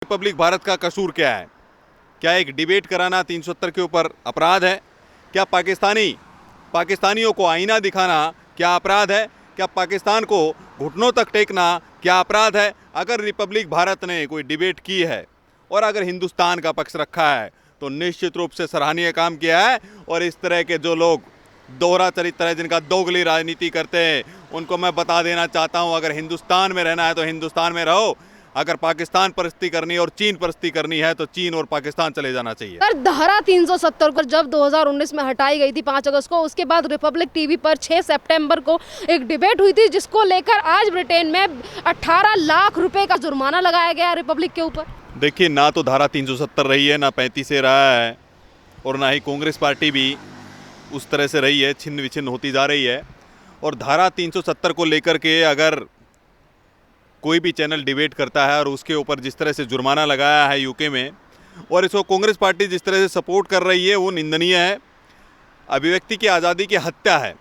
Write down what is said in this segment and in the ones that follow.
Republic Bharat का कसूर क्या है? क्या एक डिबेट कराना 370 के ऊपर अपराध है? क्या पाकिस्तानियों को आईना दिखाना क्या अपराध है? क्या पाकिस्तान को घुटनों तक टेकना क्या अपराध है? अगर रिपब्लिक भारत ने कोई डिबेट की है और अगर हिंदुस्तान का पक्ष रखा है तो निश्चित रूप से सराहनीय काम किया है। और इस तरह के जो लोग दोहरा चरित्र है, जिनका दोगली राजनीति करते हैं, उनको मैं बता देना चाहता हूं, अगर हिंदुस्तान में रहना है तो हिंदुस्तान में रहो, अगर पाकिस्तान परस्ती करनी है और चीन परस्ती करनी है तो चीन और पाकिस्तान चले जाना चाहिए। पर धारा 370 को जब 2019 में हटाई गई थी 5 अगस्त को, उसके बाद रिपब्लिक टीवी पर 6 सितंबर को एक डिबेट हुई थी, जिसको लेकर आज ब्रिटेन में 18 लाख रुपए का जुर्माना लगाया गया रिपब्लिक के ऊपर। देखिए, ना तो धारा 370 रही है, ना 35 रहा है, और ना ही कांग्रेस पार्टी भी उस तरह से रही है, छिन्न विछिन्न होती जा रही है। और धारा 370 को लेकर के अगर कोई भी चैनल डिबेट करता है और उसके ऊपर जिस तरह से जुर्माना लगाया है यूके में, और इसको कांग्रेस पार्टी जिस तरह से सपोर्ट कर रही है, वो निंदनीय है। अभिव्यक्ति की आज़ादी की हत्या है।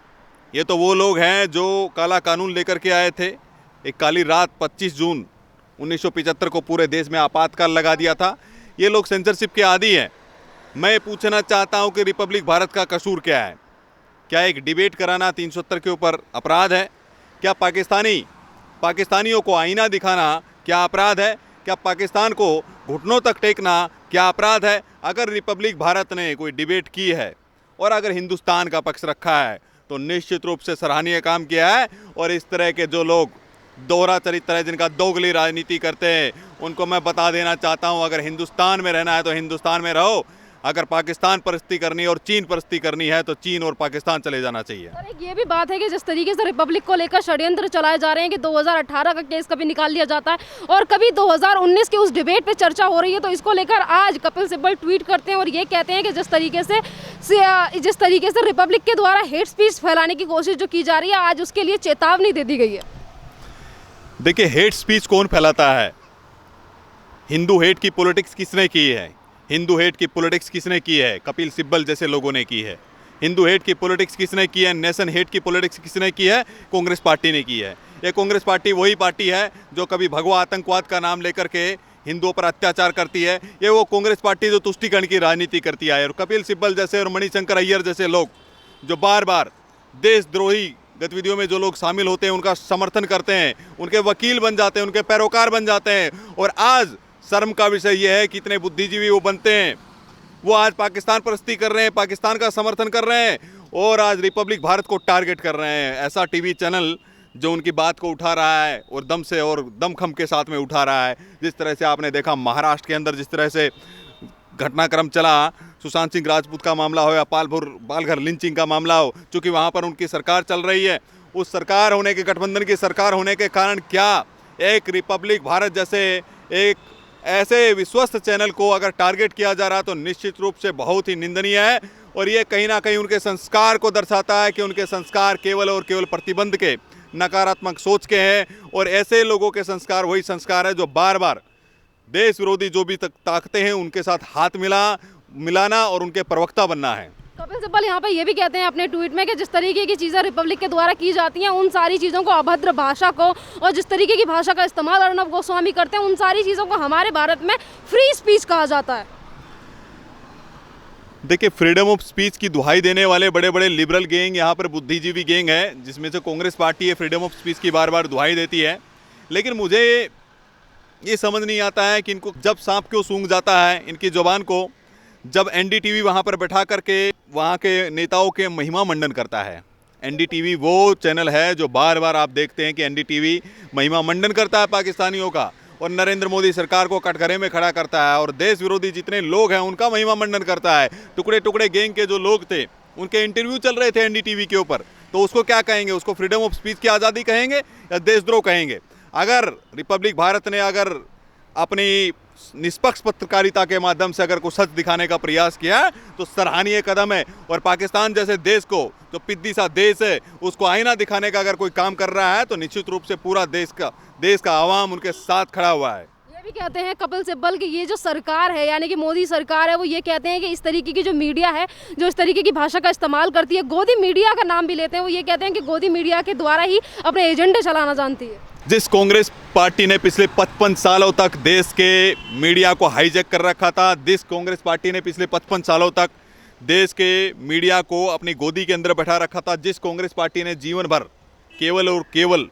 ये तो वो लोग हैं जो काला कानून लेकर के आए थे। एक काली रात 25 जून 1975 को पूरे देश में आपातकाल लगा दिया था। ये लोग सेंसरशिप के आदी हैं। मैं पूछना चाहता हूं कि रिपब्लिक भारत का कसूर क्या है? क्या एक डिबेट कराना 370 के ऊपर अपराध है? क्या पाकिस्तानियों को आईना दिखाना क्या अपराध है? क्या पाकिस्तान को घुटनों तक टेकना क्या अपराध है? अगर रिपब्लिक भारत ने कोई डिबेट की है और अगर हिंदुस्तान का पक्ष रखा है तो निश्चित रूप से सराहनीय काम किया है। और इस तरह के जो लोग दोहरा चरित्र है, जिनका दोगली राजनीति करते हैं, उनको मैं बता देना चाहता हूं, अगर हिंदुस्तान में रहना है तो हिंदुस्तान में रहो, अगर पाकिस्तान परस्ती करनी है और चीन परस्ती करनी है तो चीन और पाकिस्तान चले जाना चाहिए। सर, एक ये भी बात है कि जिस तरीके से रिपब्लिक को लेकर षड्यंत्र चलाए जा रहे हैं कि 2018 का केस कभी निकाल लिया जाता है और कभी 2019 की उस डिबेट पे चर्चा हो रही है, तो इसको लेकर आज कपिल सिब्बल ट्वीट करते हैं और ये कहते हैं कि जिस तरीके से रिपब्लिक के द्वारा हेट स्पीच फैलाने की कोशिश जो की जा रही है, आज उसके लिए चेतावनी दे दी गई है। देखिए, हेट स्पीच कौन फैलाता है? हिंदू हेट की पॉलिटिक्स किसने की है? हिंदू हेट की पॉलिटिक्स किसने की है? कपिल सिब्बल जैसे लोगों ने की है। हिंदू हेट की पॉलिटिक्स किसने की है? नेशन हेट की पॉलिटिक्स किसने की है? कांग्रेस पार्टी ने की है। ये कांग्रेस पार्टी वही पार्टी है जो कभी भगवा आतंकवाद का नाम लेकर के हिंदुओं पर अत्याचार करती है। ये वो कांग्रेस पार्टी जो तुष्टीकरण की राजनीति करती है। और कपिल सिब्बल जैसे और मणिशंकर अय्यर जैसे लोग जो बार बार देशद्रोही गतिविधियों में जो लोग शामिल होते हैं, उनका समर्थन करते हैं, उनके वकील बन जाते हैं, उनके पैरोकार बन जाते हैं। और आज शर्म का विषय यह है कि इतने बुद्धिजीवी वो बनते हैं, वो आज पाकिस्तान परस्ती कर रहे हैं, पाकिस्तान का समर्थन कर रहे हैं और आज रिपब्लिक भारत को टारगेट कर रहे हैं। ऐसा टीवी चैनल जो उनकी बात को उठा रहा है और दम से और दमखम के साथ में उठा रहा है। जिस तरह से आपने देखा महाराष्ट्र के अंदर जिस तरह से घटनाक्रम चला, सुशांत सिंह राजपूत का मामला हो या पालघर लिंचिंग का मामला हो, चूँकि वहाँ पर उनकी सरकार चल रही है, उस सरकार होने के, गठबंधन की सरकार होने के कारण क्या एक रिपब्लिक भारत जैसे एक ऐसे विश्वस्त चैनल को अगर टारगेट किया जा रहा तो निश्चित रूप से बहुत ही निंदनीय है। और ये कहीं ना कहीं उनके संस्कार को दर्शाता है कि उनके संस्कार केवल और केवल प्रतिबंध के, नकारात्मक सोच के हैं। और ऐसे लोगों के संस्कार वही संस्कार है जो बार बार देश विरोधी जो भी ताकतें हैं उनके साथ हाथ मिलाना और उनके प्रवक्ता बनना है। कपिल सिब्बल यहाँ पे ये भी कहते हैं अपने ट्वीट में कि जिस तरीके की चीज़ें रिपब्लिक के द्वारा की जाती हैं, उन सारी चीज़ों को, अभद्र भाषा को और जिस तरीके की भाषा का इस्तेमाल अर्णब गोस्वामी करते हैं, उन सारी चीज़ों को हमारे भारत में फ्री स्पीच कहा जाता है। देखिए, फ्रीडम ऑफ स्पीच की दुहाई देने वाले बड़े बड़े लिबरल गैंग यहाँ पर बुद्धिजीवी गैंग है, जिसमें से कांग्रेस पार्टी है, फ्रीडम ऑफ स्पीच की बार बार दुहाई देती है। लेकिन मुझे ये समझ नहीं आता है कि इनको जब सांप क्यों सूंघ जाता है इनकी जुबान को, जब एनडीटीवी वहाँ पर बैठा करके वहाँ के नेताओं के महिमा मंडन करता है। एनडीटीवी वो चैनल है जो बार बार आप देखते हैं कि एनडीटीवी महिमा मंडन करता है पाकिस्तानियों का और नरेंद्र मोदी सरकार को कटघरे में खड़ा करता है और देश विरोधी जितने लोग हैं उनका महिमा मंडन करता है। टुकड़े टुकड़े गैंग के जो लोग थे उनके इंटरव्यू चल रहे थे एनडीटीवी के ऊपर, तो उसको क्या कहेंगे? उसको फ्रीडम ऑफ स्पीच की आज़ादी कहेंगे या देशद्रोह कहेंगे? अगर रिपब्लिक भारत ने अगर अपनी निष्पक्ष पत्रकारिता के माध्यम से अगर कुछ सच दिखाने का प्रयास किया तो सराहनीय कदम है। और पाकिस्तान जैसे देश को, जो पिद्दी सा देश है, उसको आईना दिखाने का अगर कोई काम कर रहा है तो निश्चित रूप से पूरा देश का आवाम उनके साथ खड़ा हुआ है। ये भी कहते हैं कपिल सिब्बल कि ये जो सरकार है, यानी कि मोदी सरकार है, वो ये कहते हैं कि इस तरीके की जो मीडिया है, जो इस तरीके की भाषा का इस्तेमाल करती है, गोदी मीडिया का नाम भी लेते हैं, वो ये कहते हैं कि गोदी मीडिया के द्वारा ही अपने एजेंडे चलाना जानती है। जिस कांग्रेस पार्टी ने पिछले 55 सालों तक देश के मीडिया को हाईजैक कर रखा था, जिस कांग्रेस पार्टी ने पिछले 55 सालों तक देश के मीडिया को अपनी गोदी के अंदर बैठा रखा था, जिस कांग्रेस पार्टी ने जीवन भर केवल और केवल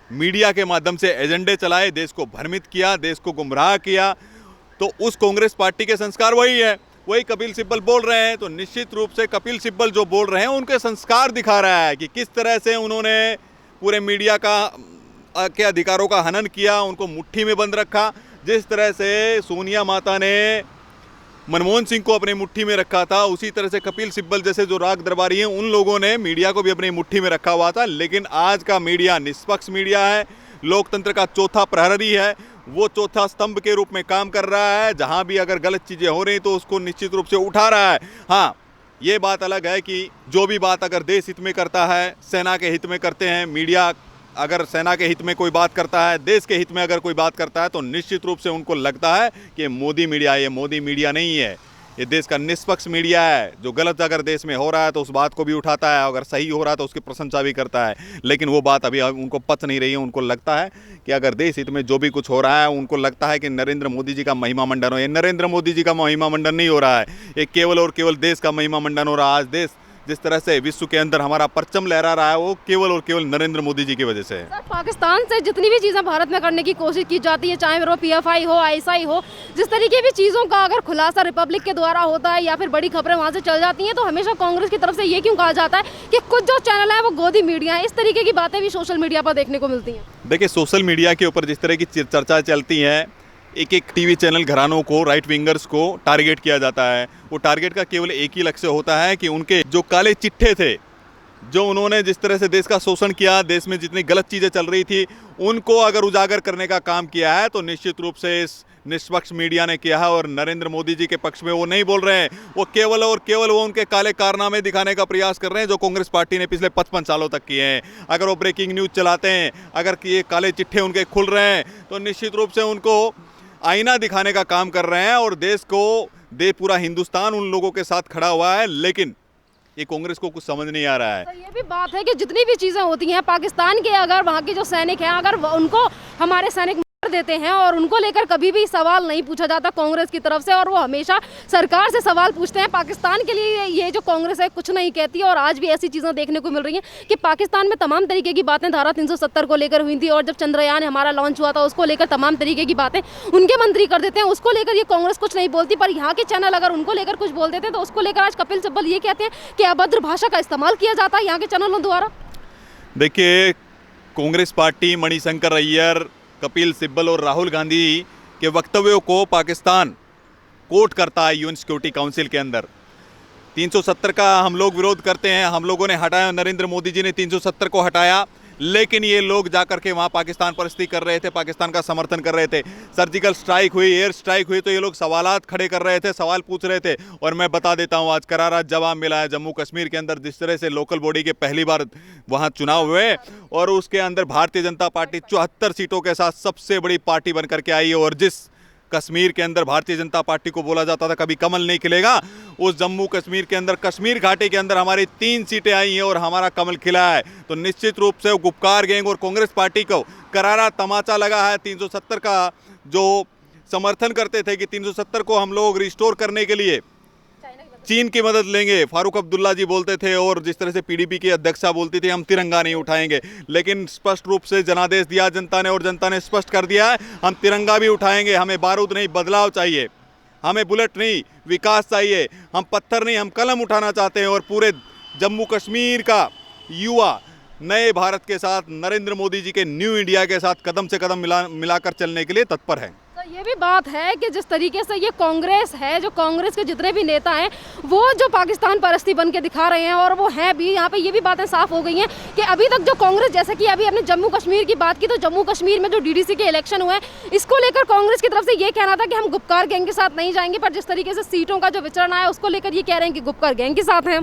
मीडिया के माध्यम से एजेंडे चलाए, देश को भ्रमित किया, देश को गुमराह किया, तो उस कांग्रेस पार्टी के संस्कार वही है, वही कपिल सिब्बल बोल रहे हैं। तो निश्चित रूप से कपिल सिब्बल जो बोल रहे हैं उनके संस्कार दिखा रहा है कि किस तरह से उन्होंने पूरे मीडिया के अधिकारों का हनन किया, उनको मुट्ठी में बंद रखा। जिस तरह से सोनिया माता ने मनमोहन सिंह को अपनी मुट्ठी में रखा था, उसी तरह से कपिल सिब्बल जैसे जो राग दरबारी हैं उन लोगों ने मीडिया को भी अपनी मुट्ठी में रखा हुआ था। लेकिन आज का मीडिया निष्पक्ष मीडिया है, लोकतंत्र का चौथा प्रहरी है, वो चौथा स्तंभ के रूप में काम कर रहा है। जहां भी अगर गलत चीज़ें हो रही तो उसको निश्चित रूप से उठा रहा है। हाँ, ये बात अलग है कि जो भी बात अगर देश हित में करता है, सेना के हित में करते हैं, मीडिया अगर सेना के हित में कोई बात करता है, देश के हित में अगर कोई बात करता है, तो निश्चित रूप से उनको लगता है कि मोदी मीडिया, ये मोदी मीडिया नहीं है, ये देश का निष्पक्ष मीडिया है। जो गलत अगर देश में हो रहा है तो उस बात को भी उठाता है, अगर सही हो रहा है तो उसकी प्रशंसा भी करता है। लेकिन वो बात अभी उनको पच नहीं रही है। उनको लगता है कि अगर देश हित में जो भी कुछ हो रहा है, उनको लगता है कि नरेंद्र मोदी जी का महिमा मंडन हो। ये नरेंद्र मोदी जी का महिमा मंडन नहीं हो रहा है, ये केवल और केवल देश का महिमा मंडन हो रहा है। आज देश जिस तरह से विश्व के अंदर हमारा परचम लहरा रहा है, वो केवल और केवल नरेंद्र मोदी जी की वजह से है। सर, पाकिस्तान से जितनी भी चीज़ें भारत में करने की कोशिश की जाती है, चाहे वो PFI हो, ISI हो, जिस तरीके की चीज़ों का अगर खुलासा रिपब्लिक के द्वारा होता है या फिर बड़ी खबरें वहाँ से चल जाती हैं, तो हमेशा कांग्रेस की तरफ से ये क्यों कहा जाता है कि कुछ जो चैनल है वो गोदी मीडिया है? इस तरीके की बातें भी सोशल मीडिया पर देखने को मिलती हैं। देखिए, सोशल मीडिया के ऊपर जिस तरह की चर्चा चलती है, एक एक टीवी चैनल घरानों को, राइट विंगर्स को टारगेट किया जाता है। वो टारगेट का केवल एक ही लक्ष्य होता है कि उनके जो काले चिट्ठे थे, जो उन्होंने जिस तरह से देश का शोषण किया, देश में जितनी गलत चीज़ें चल रही थी, उनको अगर उजागर करने का काम किया है, तो निश्चित रूप से इस निष्पक्ष मीडिया ने किया है। और नरेंद्र मोदी जी के पक्ष में वो नहीं बोल रहे हैं, वो केवल और केवल वो उनके काले कारनामे दिखाने का प्रयास कर रहे हैं जो कांग्रेस पार्टी ने पिछले 55 सालों तक किए हैं। अगर वो ब्रेकिंग न्यूज़ चलाते हैं, अगर ये काले चिट्ठे उनके खुल रहे हैं, तो निश्चित रूप से उनको आईना दिखाने का काम कर रहे हैं। और देश को पूरा हिंदुस्तान उन लोगों के साथ खड़ा हुआ है, लेकिन ये कांग्रेस को कुछ समझ नहीं आ रहा है। तो ये भी बात है कि जितनी भी चीज़ें होती हैं पाकिस्तान के, अगर वहाँ के जो सैनिक हैं, अगर उनको हमारे सैनिक मार देते हैं और उनको लेकर कभी भी सवाल नहीं पूछा जाता कांग्रेस की तरफ से, और वो हमेशा सरकार से सवाल पूछते हैं। पाकिस्तान के लिए ये जो कांग्रेस है कुछ नहीं कहती, और आज भी ऐसी चीज़ें देखने को मिल रही हैं कि पाकिस्तान में तमाम तरीके की बातें धारा 370 को लेकर हुई थी, और जब चंद्रयान हमारा लॉन्च हुआ था उसको लेकर तमाम तरीके की बातें उनके मंत्री कर देते हैं, उसको लेकर ये कांग्रेस कुछ नहीं बोलती। पर यहाँ के चैनल अगर उनको लेकर कुछ बोल देते हैं तो उसको लेकर आज कपिल सिब्बल ये कहते हैं कि अभद्र भाषा का इस्तेमाल किया जाता है यहाँ के चैनलों द्वारा। देखिए, कांग्रेस पार्टी, मणिशंकर अय्यर, कपिल सिब्बल और राहुल गांधी के वक्तव्यों को पाकिस्तान कोर्ट करता है UN सिक्योरिटी काउंसिल के अंदर। 370 का हम लोग विरोध करते हैं, हम लोगों ने हटाया, नरेंद्र मोदी जी ने 370 को हटाया, लेकिन ये लोग जाकर के वहाँ पाकिस्तान परस्ती कर रहे थे, पाकिस्तान का समर्थन कर रहे थे। सर्जिकल स्ट्राइक हुई, एयर स्ट्राइक हुई, तो ये लोग सवालात खड़े कर रहे थे, सवाल पूछ रहे थे। और मैं बता देता हूँ, आज करारा जवाब मिला है। जम्मू कश्मीर के अंदर जिस तरह से लोकल बॉडी के पहली बार वहाँ चुनाव हुए, और उसके अंदर भारतीय जनता पार्टी 74 सीटों के साथ सबसे बड़ी पार्टी बन करके आई है। और जिस कश्मीर के अंदर भारतीय जनता पार्टी को बोला जाता था कभी कमल नहीं खिलेगा, उस जम्मू कश्मीर के अंदर, कश्मीर घाटी के अंदर हमारी 3 सीटें आई हैं और हमारा कमल खिला है। तो निश्चित रूप से गुपकार गैंग और कांग्रेस पार्टी को करारा तमाचा लगा है। 370 का जो समर्थन करते थे कि 370 को हम लोग रिस्टोर करने के लिए चीन की मदद लेंगे, फारूक अब्दुल्ला जी बोलते थे, और जिस तरह से PDP की अध्यक्षा बोलती थी हम तिरंगा नहीं उठाएंगे, लेकिन स्पष्ट रूप से जनादेश दिया जनता ने, और जनता ने स्पष्ट कर दिया है हम तिरंगा भी उठाएंगे। हमें बारूद नहीं, बदलाव चाहिए, हमें बुलेट नहीं, विकास चाहिए, हम पत्थर नहीं, हम कलम उठाना चाहते हैं। और पूरे जम्मू कश्मीर का युवा नए भारत के साथ, नरेंद्र मोदी जी के न्यू इंडिया के साथ कदम से कदम मिलाकर चलने के लिए तत्पर है। तो ये भी बात है कि जिस तरीके से ये कांग्रेस है, जो कांग्रेस के जितने भी नेता हैं वो जो पाकिस्तान परस्ती बन के दिखा रहे हैं, और वो हैं भी, यहाँ पे ये भी बातें साफ हो गई हैं कि अभी तक जो कांग्रेस, जैसे कि अभी हमने जम्मू कश्मीर की बात की, तो जम्मू कश्मीर में जो DDC के इलेक्शन हुए, इसको लेकर कांग्रेस की तरफ से ये कहना था कि हम गुपकार गैंग के साथ नहीं जाएंगे, पर जिस तरीके से सीटों का जो विचरण आया उसको लेकर ये कह रहे हैं कि गुपकार गैंग के साथ हैं।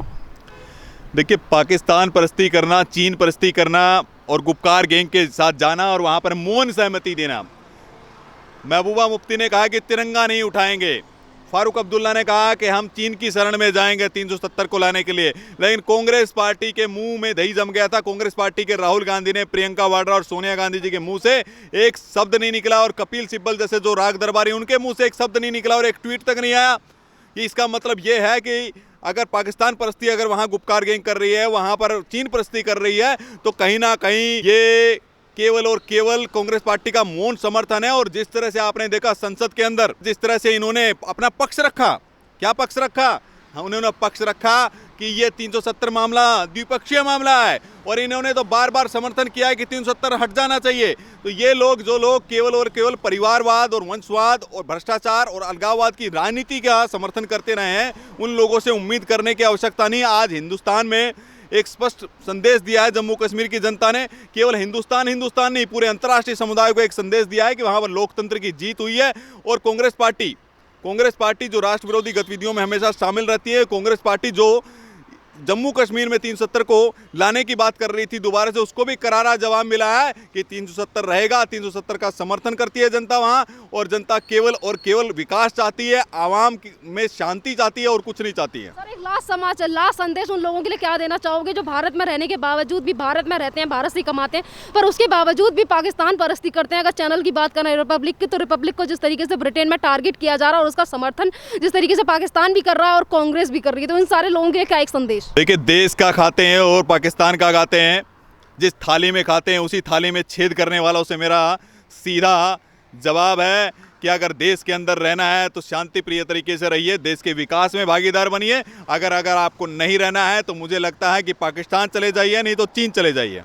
देखिए, पाकिस्तान परस्ती करना, चीन परस्ती करना और गुपकार गैंग के साथ जाना और वहाँ पर मौन सहमति देना। महबूबा मुफ्ती ने कहा कि तिरंगा नहीं उठाएंगे, फारूक अब्दुल्ला ने कहा कि हम चीन की शरण में जाएंगे 370 को लाने के लिए, लेकिन कांग्रेस पार्टी के मुंह में दही जम गया था। कांग्रेस पार्टी के राहुल गांधी ने प्रियंका वाड्रा और सोनिया गांधी जी के मुंह से एक शब्द नहीं निकला, और कपिल सिब्बल जैसे जो राग दरबारी उनके मुंह से एक शब्द नहीं निकला, और एक ट्वीट तक नहीं आया। कि इसका मतलब यह है कि अगर पाकिस्तान परस्ती अगर वहां गुपकार गैंग कर रही है, वहां पर चीन परस्ती कर रही है, तो कहीं ना कहीं ये केवल और केवल कांग्रेस पार्टी का मौन समर्थन है। और जिस तरह से आपने देखा संसद के अंदर जिस तरह से इन्होंने अपना पक्ष रखा, क्या पक्ष रखा? उन्होंने पक्ष रखा कि ये 370 मामला द्विपक्षीय मामला है, और इन्होंने तो बार बार समर्थन किया है कि 370 हट जाना चाहिए। तो ये लोग जो लोग केवल और केवल परिवारवाद और वंशवाद और भ्रष्टाचार और अलगाववाद की राजनीति का समर्थन करते रहे हैं, उन लोगों से उम्मीद करने की आवश्यकता नहीं। आज हिंदुस्तान में एक स्पष्ट संदेश दिया है जम्मू कश्मीर की जनता ने, केवल हिंदुस्तान नहीं पूरे अंतर्राष्ट्रीय समुदाय को एक संदेश दिया है कि वहां पर लोकतंत्र की जीत हुई है। और कांग्रेस पार्टी जो राष्ट्र विरोधी गतिविधियों में हमेशा शामिल रहती है, कांग्रेस पार्टी जो जम्मू कश्मीर में 370 को लाने की बात कर रही थी दोबारा से, उसको भी करारा जवाब मिला है कि 370 रहेगा। 370 का समर्थन करती है जनता वहां, और जनता केवल और केवल विकास चाहती है, आवाम में शांति चाहती है और कुछ नहीं चाहती है। सर, एक लास्ट संदेश उन लोगों के लिए क्या देना चाहोगे जो भारत में रहने के बावजूद भी, भारत में रहते हैं, भारत से कमाते हैं, पर उसके बावजूद भी पाकिस्तान परस्ती करते हैं? अगर चैनल की बात करें रिपब्लिक की, तो रिपब्लिक को जिस तरीके से ब्रिटेन में टारगेट किया जा रहा है और उसका समर्थन जिस तरीके से पाकिस्तान भी कर रहा है और कांग्रेस भी कर रही है, तो इन सारे लोगों के लिए क्या एक संदेश? देखिए, देश का खाते हैं और पाकिस्तान का खाते हैं। जिस थाली में खाते हैं उसी थाली में छेद करने वालों से मेरा सीधा जवाब है कि अगर देश के अंदर रहना है तो शांति प्रिय तरीके से रहिए, देश के विकास में भागीदार बनिए। अगर आपको नहीं रहना है तो मुझे लगता है कि पाकिस्तान चले जाइए, नहीं तो चीन चले जाइए।